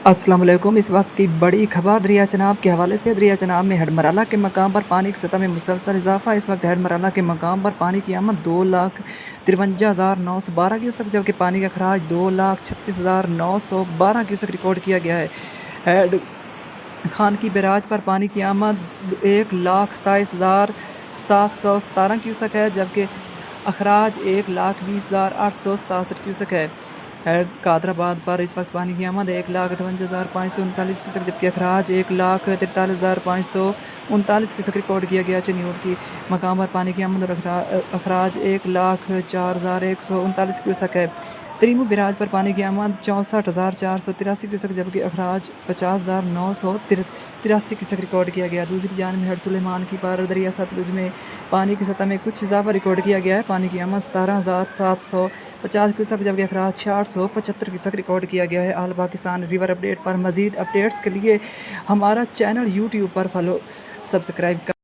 السلام علیکم۔ اس وقت کی بڑی خبر دریا چناب کے حوالے سے۔ دریا چناب میں ہیڈ مرالہ کے مقام پر پانی کی سطح میں مسلسل اضافہ۔ اس وقت ہیڈ مرالہ کے مقام پر پانی کی آمد 2,53,912 کیوسک جبکہ پانی کا اخراج 2,36,912 کیوسک ریکارڈ کیا گیا ہے۔ ہیڈ خان کی بیراج پر پانی کی آمد 1,27,717 کیوسک ہے جبکہ اخراج 1,20,867 کیوسک ہے۔ ہیڈ قادر آباد پر اس وقت پانی کی آمد 1,58,539 کیوسک جبکہ اخراج 1,43,539 کیوسک ریکارڈ کیا گیا۔ چنیوٹ کی مقام پر پانی کی آمد اور اخراج 1,04,139 کیوسک ہے۔ تریمو بیراج پر پانی کی آمد 64,483 کیوسک جبکہ اخراج 50,983 کیوسک ریکارڈ کیا گیا۔ دوسری جانب ہیڈ سلیمان کی پر دریا ستلج میں پانی کی سطح میں کچھ اضافہ ریکارڈ کیا گیا ہے۔ پانی کی آمد 17,750 کیوسک جبکہ اخراج 675 کیوسک ریکارڈ کیا گیا ہے۔ آل پاکستان ریور اپڈیٹ پر مزید اپڈیٹس کے لیے ہمارا چینل یوٹیوب پر سبسکرائب